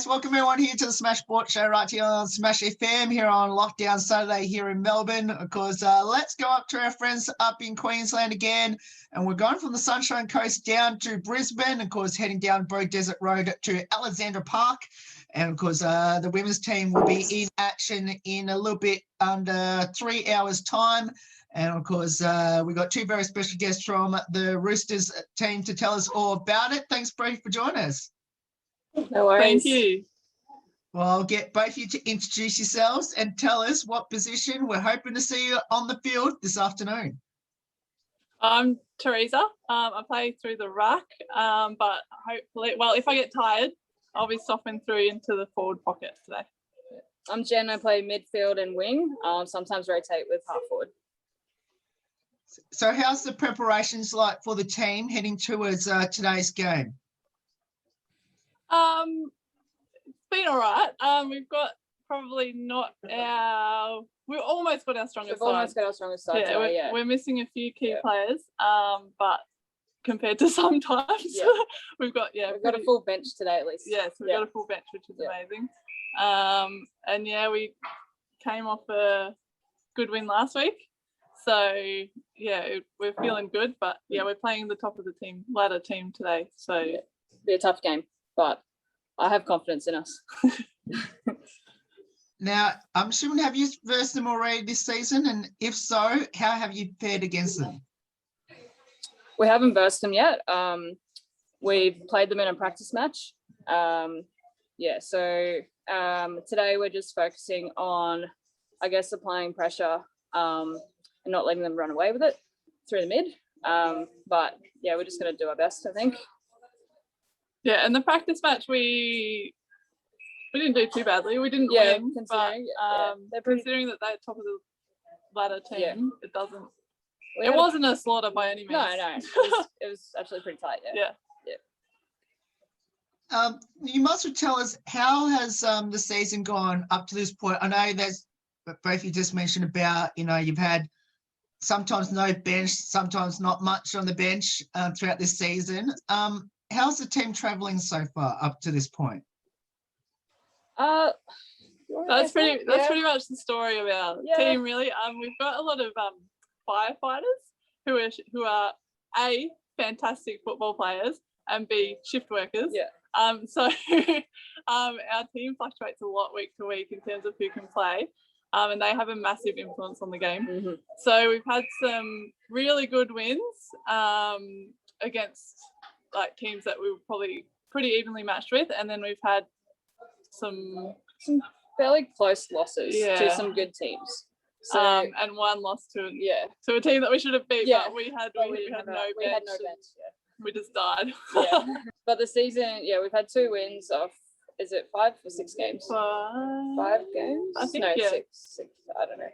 Yes, welcome everyone here to the Smash Sports Show right here on Smash FM here on Lockdown Saturday here in Melbourne. Of course, let's go up to our friends up in Queensland again. And we're going from the Sunshine Coast down to Brisbane, of course, heading down Broad Desert Road to Alexandra Park. And of course, the women's team will be in action in a little bit under 3 hours' time. And of course, we've got two very special guests from the Roosters team to tell us all about it. Thanks, Bree, for joining us. No worries. Thank you. Well, I'll get both of you to introduce yourselves and tell us what position we're hoping to see you on the field this afternoon. I'm Teresa. I play through the ruck, but hopefully, well, if I get tired, I'll be softening through into the forward pocket today. I'm Jen. I play midfield and wing. Sometimes rotate with half forward. So how's the preparations like for the team heading towards today's game? It's been all right. We've got probably not we've almost got our strongest side. We've almost got our strongest side today, we're missing a few key players, but compared to sometimes, we've got a full bench today at least. Yes, we've got a full bench, which is amazing. And we came off a good win last week. So we're feeling good, but we're playing the top of the ladder team today. So it'll be a tough game, but I have confidence in us. Now, I'm assuming, have you versed them already this season? And if so, how have you fared against them? We haven't versed them yet. We've played them in a practice match. So today we're just focusing on, I guess, applying pressure and not letting them run away with it through the mid. But we're just going to do our best, I think. Yeah, and the practice match we didn't do too badly. We didn't win, but considering that they're top of the ladder team, it doesn't. It wasn't a slaughter by any means. No, it was actually pretty tight. You must tell us, how has the season gone up to this point? I know there's both you just mentioned about, you've had sometimes no bench, sometimes not much on the bench throughout this season. How's the team travelling so far up to this point? That's pretty much the story of our team, really. We've got a lot of firefighters who are A, fantastic football players, and B, shift workers. So our team fluctuates a lot week to week in terms of who can play, and they have a massive influence on the game. Mm-hmm. So we've had some really good wins against teams that we were probably pretty evenly matched with, and then we've had some fairly close losses to some good teams. So and one loss to a team that we should have beat, but we had no bench. We just died. But the season, we've had 2 wins off. Is it 5 or 6 games? 5 games? I think, 6. I don't know.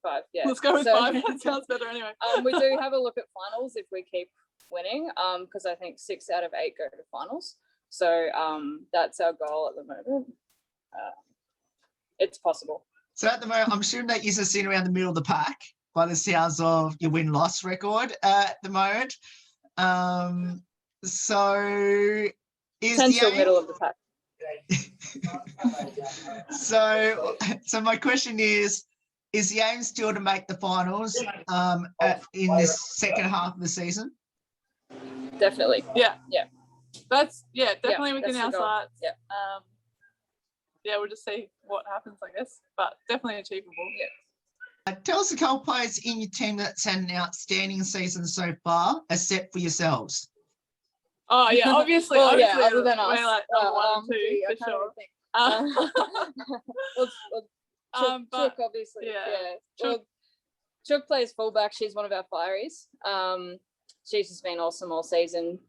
5. Yeah. Let's go with 5. That sounds better anyway. We do have a look at finals if we keep winning. Because I think 6 out of 8 go to finals. So that's our goal at the moment. It's possible. So at the moment, I'm assuming that you're sitting around the middle of the pack by the sounds of your win-loss record at the moment. So is potential middle of the pack. So my question is the aim still to make the finals in this second half of the season? Definitely. Yeah. That's definitely within our sights. We'll just see what happens, I guess, but definitely achievable. Tell us a couple of players in your team that's had an outstanding season so far, except for yourselves. Oh yeah, obviously. Other than us, we're 1 and 2 for sure. Chook, obviously. Chook plays fullback. She's one of our fireys. She's just been awesome all season.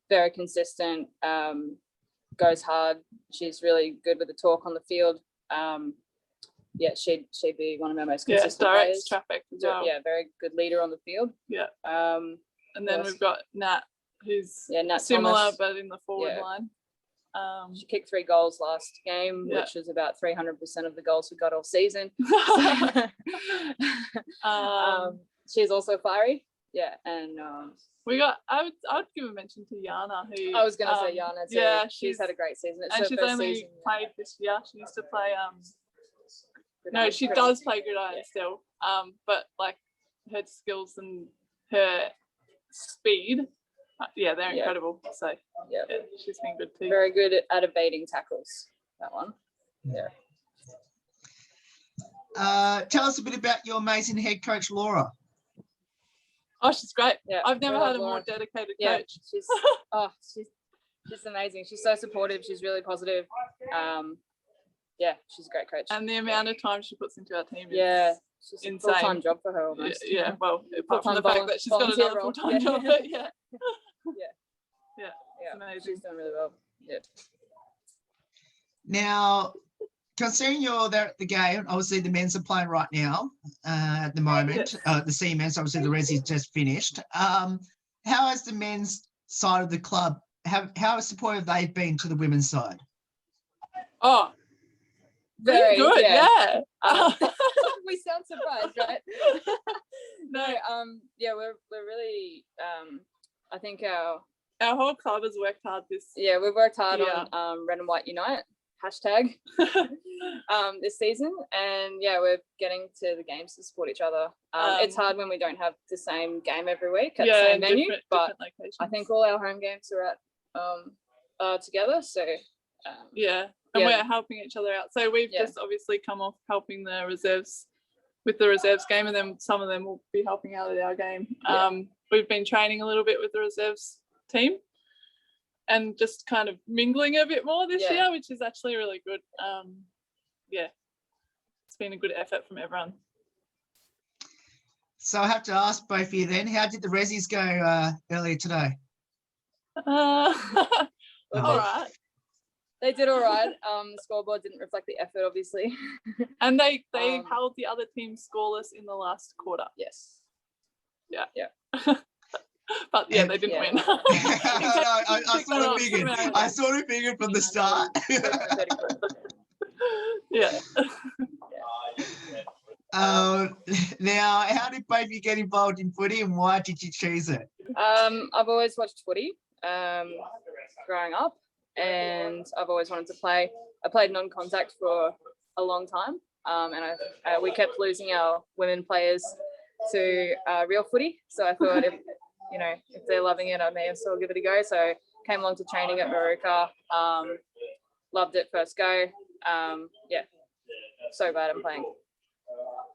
Very consistent. Goes hard. She's really good with the talk on the field. She'd be one of our most consistent players. Traffic as well. Very good leader on the field. And then we've got Nat, who's similar Thomas, but in the forward line. She kicked 3 goals last game, which was about 300% of the goals we got all season. She's also fiery. Yeah, and we got. I would give a mention to Yana, who I was going to say Yana too. Yeah, she's had a great season. It's and her she's first only season. played this year. She used to play. Gridiron, No, she does play gridiron still. But like her skills and her speed, they're incredible. So yeah, she's been good too. Very good at evading tackles. That one. Yeah. Tell us a bit about your amazing head coach, Laura. Oh, she's great. Yeah, I've never had a Laura. more dedicated Yeah, coach. she's amazing. She's so supportive. She's really positive. She's a great coach. And the amount of time she puts into our team is she's insane. a full-time job for her almost. Yeah, well, apart from the fact that she's got another full-time job, but yeah, amazing. She's done really well. Yeah. Now, considering you're there at the game, obviously the men's are playing right now at the moment. The C men's, obviously the Resi's just finished. How has the men's side of the club, how supportive they've been to the women's side? Oh, very good, yeah. We sound surprised, right? No, we're really, I think our whole club has worked hard we've worked hard on Red and White Unite hashtag this season, and we're getting to the games to support each other. It's hard when we don't have the same game every week at the same venue, but I think all our home games are at together, so and we're helping each other out. So we've just obviously come off helping the reserves with the reserves game, and then some of them will be helping out at our game. We've been training a little bit with the reserves team and just kind of mingling a bit more this year, which is actually really good. It's been a good effort from everyone. So I have to ask both of you then, how did the Resis go earlier today? All right. They did all right. The scoreboard didn't reflect the effort, obviously. And they held the other team scoreless in the last quarter. Yes. Yeah. But they didn't win. I sort of figured from the start. Now, how did both of you get involved in footy, and why did you choose it? I've always watched footy growing up, and I've always wanted to play. I played non-contact for a long time, and we kept losing our women players to real footy. So I thought if they're loving it, I may as well give it a go. So came along to training at Moorooka. Loved it first go. So glad I'm playing.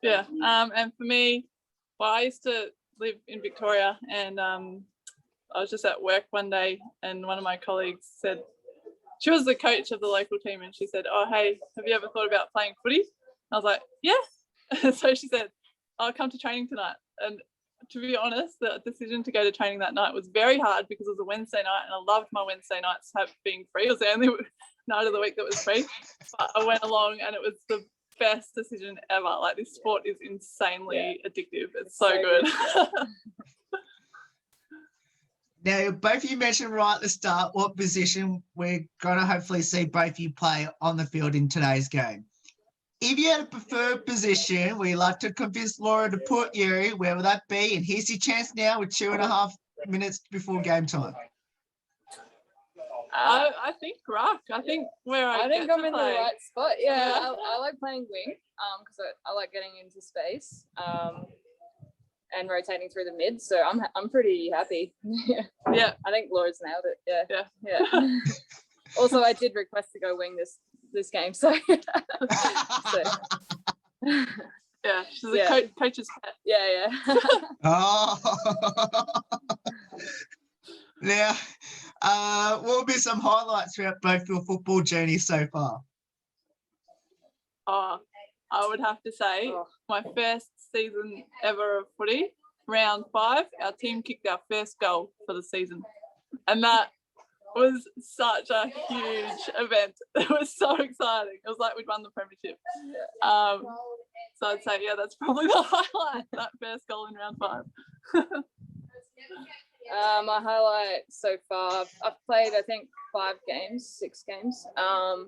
And for me, I used to live in Victoria, and I was just at work one day, and one of my colleagues said, she was the coach of the local team, and she said, "Oh, hey, have you ever thought about playing footy?" I was like, "Yeah." So she said, "I'll come to training tonight." And to be honest, the decision to go to training that night was very hard because it was a Wednesday night, and I loved my Wednesday nights being free. It was the only night of the week that was free. But I went along, and it was the best decision ever. Like, this sport is insanely addictive. It's so good. Now, both of you mentioned right at the start what position we're going to hopefully see both of you play on the field in today's game. If you had a preferred position where you'd like to convince Laura to put you, where would that be? And here's your chance now with 2.5 minutes before game time. I think ruck. I think I'm in the right spot. I like playing wing because I like getting into space and rotating through the mid. So I'm pretty happy. I think Laura's nailed it. Yeah. Also, I did request to go wing this game, so. She's a coach's pet. Yeah. Oh. Now, what will be some highlights throughout both your football journeys so far? I would have to say my first season ever of footy, round 5, our team kicked our first goal for the season. And that was such a huge event. It was so exciting. It was like we'd won the premiership. So I'd say, that's probably the highlight, that first goal in round 5. My highlight so far, I've played, I think, 6 games. I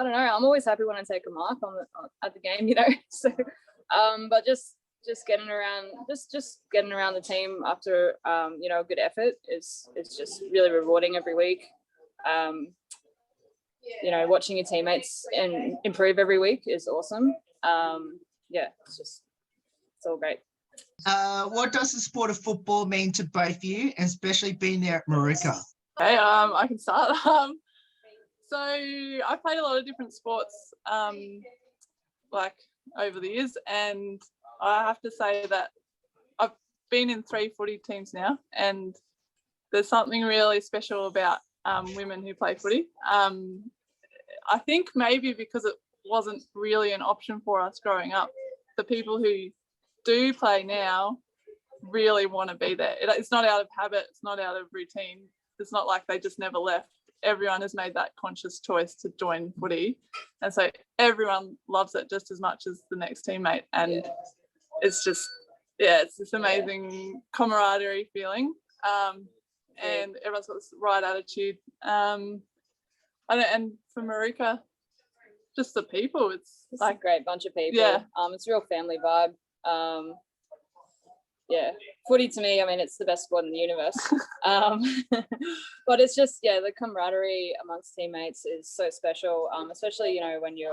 don't know. I'm always happy when I take a mark at the game, So, but just just getting around, just getting around the team after you know, a good effort is just really rewarding every week. You know, watching your teammates and improve every week is awesome. Yeah, it's all great. What does the sport of football mean to both of you, and especially being there at Moorooka? Okay, I can start. So I played a lot of different sports like over the years, and I have to say that I've been in 3 footy teams now, and there's something really special about women who play footy. I think maybe because it wasn't really an option for us growing up, the people who do play now really want to be there. It's not out of habit, it's not out of routine. It's not like they just never left. Everyone has made that conscious choice to join footy, and so everyone loves it just as much as the next teammate. And it's just, it's this amazing camaraderie feeling, and everyone's got this right attitude. And for Moorooka, just the people, it's like a great bunch of people. Yeah. It's a real family vibe. Yeah, footy to me, I mean, it's the best sport in the universe. But it's just, the camaraderie amongst teammates is so special, especially, you know, when you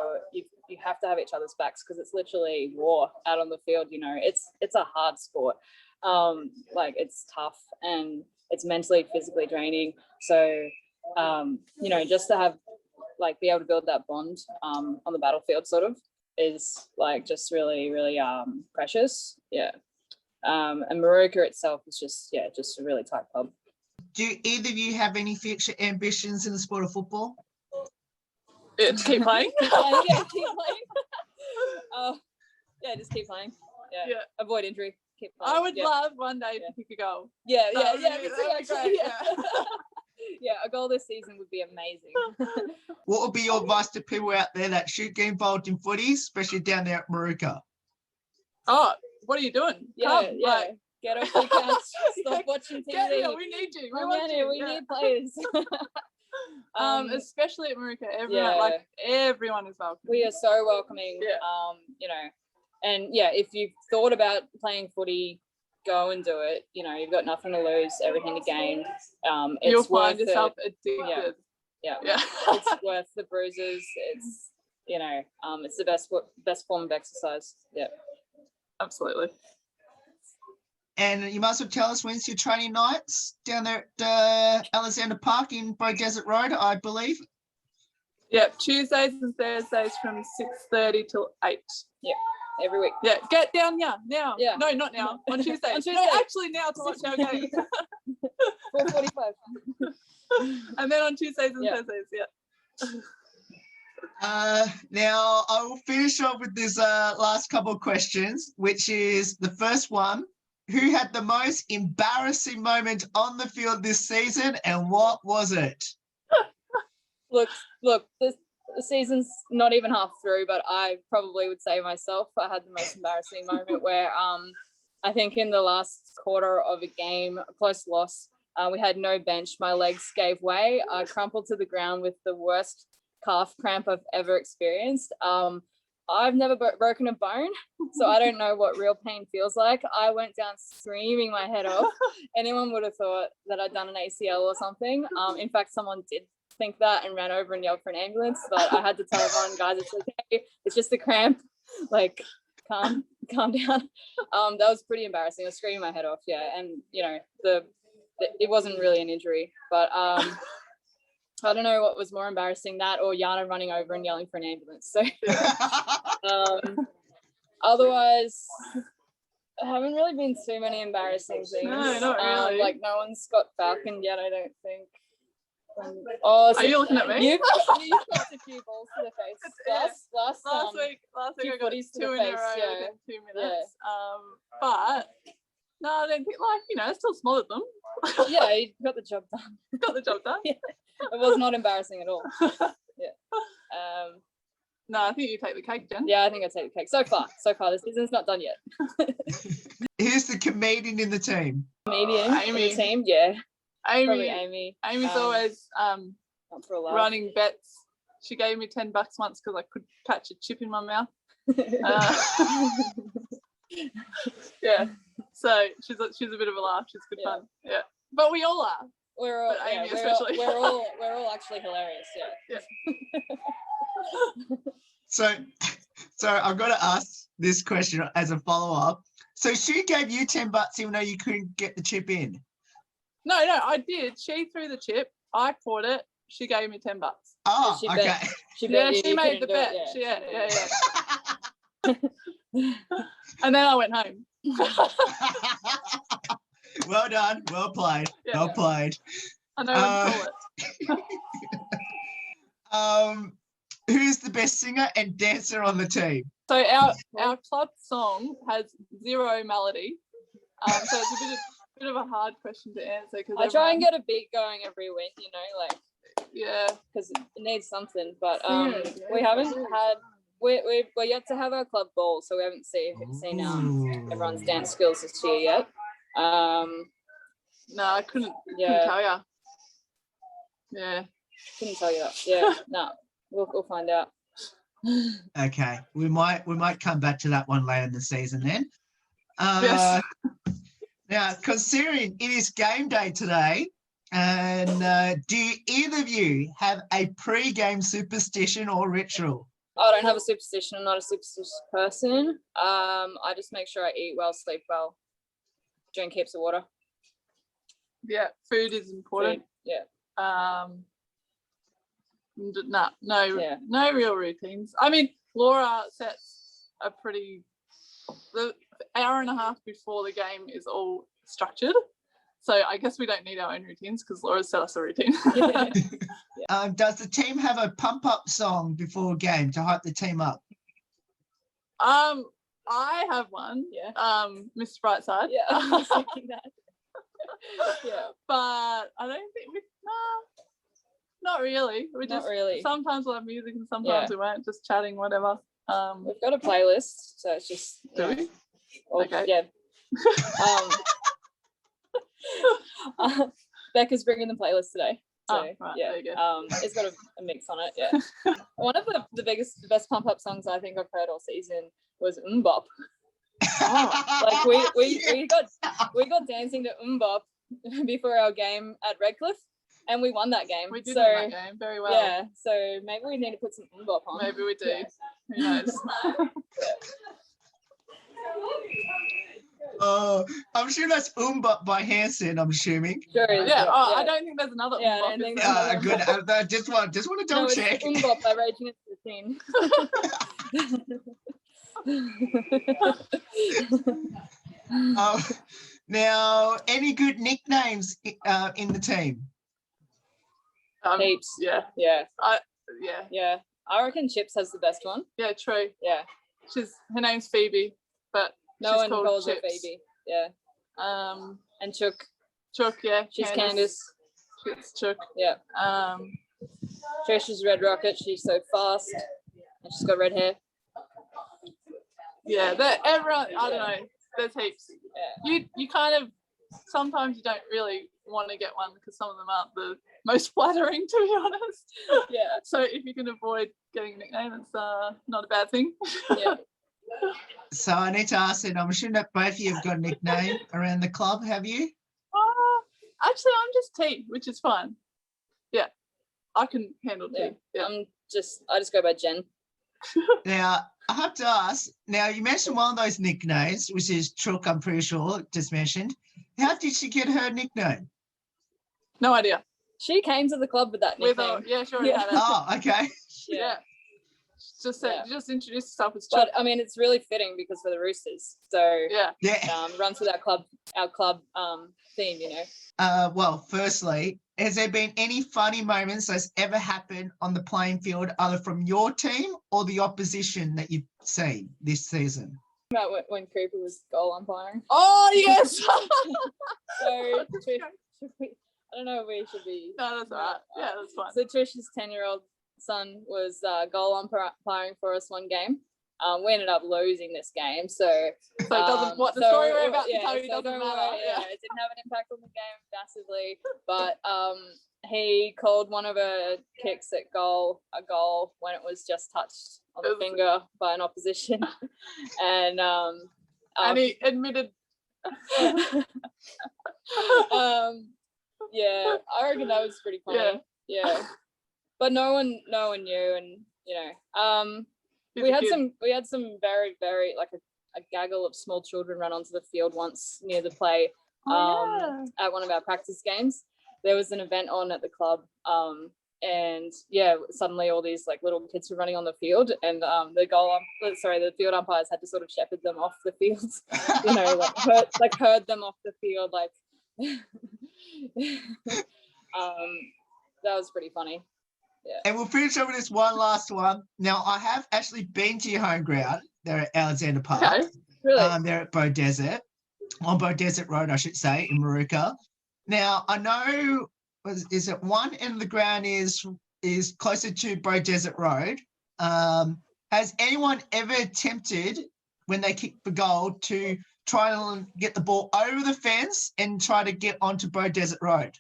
have to have each other's backs, because it's literally war out on the field. You know, it's a hard sport. Like, it's tough and it's mentally, physically draining. So, you know, just to have, like, be able to build that bond on the battlefield sort of is, like, just really, really precious. Yeah. And Moorooka itself is just a really tight club. Do either of you have any future ambitions in the sport of football? Yeah, keep playing. Keep playing. Just keep playing. Yeah. Avoid injury. Keep playing. I would love one day to kick a goal. Yeah. Me too, actually. Yeah, a goal this season would be amazing. What would be your advice to people out there that should get involved in footy, especially down there at Moorooka? Oh, what are you doing? Come, like, get off your couch. Stop watching TV. Get here, we need you. We need players. Especially at Moorooka, everyone is welcome. We are so welcoming. You know, and if you've thought about playing footy, go and do it. You know, you've got nothing to lose, everything to gain. You'll find yourself addicted. Yeah. It's worth the bruises. It's, you know, it's the best form of exercise. Yeah. Absolutely. And you must well tell us when's your training nights down there at Alexandra Park in Bow Desert Road, I believe. Yep, Tuesdays and Thursdays from 6:30 till 8. Yeah, every week. Yeah, get down now. Yeah. No, not now. On Tuesday. On Tuesday. No, actually now to watch our game. 4:45. And then on Tuesdays and Thursdays, Now I will finish off with this last couple of questions, which is the first one: who had the most embarrassing moment on the field this season, and what was it? Look, the season's not even half through, but I probably would say myself, I had the most embarrassing moment where I think in the last quarter of a game, a close loss, we had no bench. My legs gave way. I crumpled to the ground with the worst calf cramp I've ever experienced. I've never broken a bone, so I don't know what real pain feels like. I went down screaming my head off. Anyone would have thought that I'd done an ACL or something. In fact, someone did think that and ran over and yelled for an ambulance, but I had to tell everyone, guys, it's okay. It's just a cramp. Like, calm down. That was pretty embarrassing. I was screaming my head off. Yeah, and you know, it wasn't really an injury, but I don't know what was more embarrassing, that or Yana running over and yelling for an ambulance. So otherwise, there haven't really been too many embarrassing things. No, not really. Like, no one's got falconed yet, I don't think. So are you looking at me? You've got a few balls to the face. Last week I got 2 in a row within 2 minutes. Yeah. But no, I don't think, like, you know, I still smothered them. Yeah, you got the job done. Got the job done. Yeah. It was not embarrassing at all. Yeah. No, I think you take the cake, Jen. Yeah, I think I take the cake. So far, the season's not done yet. Who's the comedian in the team? Comedian in the team, yeah. Probably Amy. Amy's always running bets. She gave me $10 once because I could catch a chip in my mouth. Yeah. So she's a bit of a laugh. She's good fun. Yeah. But we all are. We're all, But Amy we're especially. we're all actually hilarious. Yeah. So I've got to ask this question as a follow-up. So she gave you $10 even though you couldn't get the chip in? No, I did. She threw the chip. I caught it. She gave me $10. Oh, She okay. bet. She made the bet. Yeah. And then I went home. Well done. Well played. Yeah. Well played. I know what to call it. Who's the best singer and dancer on the team? So our club song has 0 melody. So it's a bit of a hard question to answer because I try and get a beat going every week, because it needs something. But we haven't had. We're yet to have our club ball, so we haven't seen everyone's dance skills this year yet. No, I couldn't tell you. Yeah, couldn't tell you that. Yeah, no, we'll find out. Okay, we might come back to that one later in the season then. Yes. Now, considering it is game day today, and do either of you have a pre-game superstition or ritual? I don't have a superstition. I'm not a superstitious person. I just make sure I eat well, sleep well, drink heaps of water. Yeah, food is important. Food, yeah. No real routines. I mean, Laura sets the hour and a half before the game is all structured. So I guess we don't need our own routines because Laura set us a routine. Does the team have a pump-up song before a game to hype the team up? I have one. Yeah. Mr. Brightside. Yeah, I was thinking that. Yeah. But I don't think not really. Sometimes we'll have music and sometimes we won't, just chatting, whatever. We've got a playlist, so it's just do we? Okay. Yeah. Becca's bringing the playlist today. So right, yeah. there you go. It's got a mix on it, yeah. One of the best pump up songs I think I've heard all season was Bop. Like we got dancing to Bop before our game at Redcliffe, and we won that game. We did win that game very well. Yeah, so maybe we need to put some Bop on. Maybe we do. Yeah. Who knows? Oh, I'm sure that's Bop by Hanson, I'm assuming. Sure is, yeah. I don't think there's another I don't think there's good. I just want to double check. It's Bop by Rage Against the Scene. Now, any good nicknames in the team? Heaps. Yeah. Yeah. Yeah. I reckon Chips has the best one. Yeah, true. Yeah. Her name's Phoebe, but no one calls her Chips. Phoebe. Yeah. And Chook. Chook, yeah. She's Candace. It's Chook. Yeah. Trish is Red Rocket. She's so fast, and she's got red hair. Yeah, everyone. I don't know. There's heaps. Yeah. You kind of sometimes you don't really want to get one because some of them aren't the most flattering, to be honest. Yeah. So if you can avoid getting a nickname, it's not a bad thing. Yeah. So I need to ask then, I'm assuming that both of you have got a nickname around the club, have you? Actually, I'm just T, which is fine. Yeah, I can handle T. Yeah. I just go by Jen. Now, I have to ask, now you mentioned one of those nicknames, which is Chook, I'm pretty sure, just mentioned. How did she get her nickname? No idea. She came to the club with that nickname. Sure. Yeah. Oh, okay. Yeah. Just introduce yourself as But Chook. I mean, it's really fitting because for the Roosters. So yeah. Runs with our club theme, Well, firstly, has there been any funny moments that's ever happened on the playing field, either from your team or the opposition that you've seen this season? About when Cooper was goal umpiring. Oh yes. So I don't know if we should be. No, that's all right. Yeah, that's fine. So Trish's 10-year-old son was goal umpiring for us one game. We ended up losing this game, so it doesn't. What the story we're about to tell you doesn't matter. Yeah, it didn't have an impact on the game massively, but he called one of her kicks at goal a goal when it was just touched on the finger by an opposition, and And he admitted. Yeah, I reckon that was pretty funny. Yeah. But no one knew, and we had some very, very like a gaggle of small children run onto the field once near the play at one of our practice games. There was an event on at the club, and suddenly all these like little kids were running on the field, and the field umpires had to sort of shepherd them off the field, herd them off the field, like. That was pretty funny. Yeah. And we'll finish up with this one last one. Now, I have actually been to your home ground. They're at Alexandra Park. Okay. Really? They're at Bow Desert, on Bow Desert Road, I should say, in Moorooka. Now, I know, is it one end of the ground is closer to Bow Desert Road. Has anyone ever attempted, when they kick the goal, to try and get the ball over the fence and try to get onto Bow Desert Road?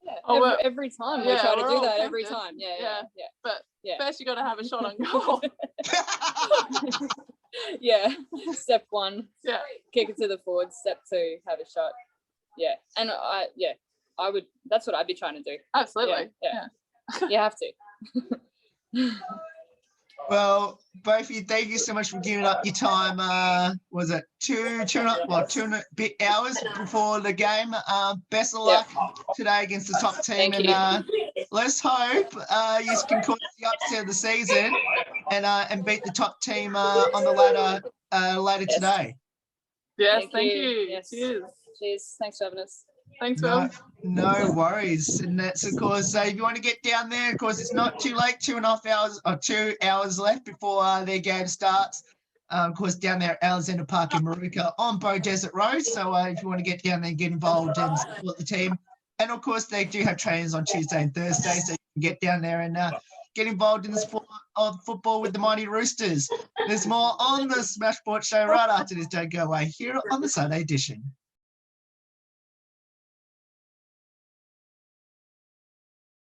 Yeah, every time we try to do that. Every time. Yeah. But first you got to have a shot on goal. Yeah. Step 1. Yeah. Kick it to the forward. Step 2, have a shot. Yeah. And I would. That's what I'd be trying to do. Absolutely. Yeah. You have to. Well, both of you, thank you so much for giving up your time. Was it two and a bit hours before the game? Best of luck today against the top team. Thank and let's hope you can cause the upset of the season and beat the top team on the ladder later today. Yes, thank you. Yes. Cheers. Thanks for having us. Thanks, Will. No worries. And that's, of course, if you want to get down there, of course, it's not too late, 2 hours left before their game starts. Of course, down there at Alexandra Park in Moorooka on Bow Desert Road. So if you want to get down there and get involved and support the team. And, of course, they do have trainings on Tuesday and Thursday, so you can get down there and get involved in the sport of football with the mighty Roosters. There's more on the Smash Sport Show right after this. Don't go away here on the Sunday edition.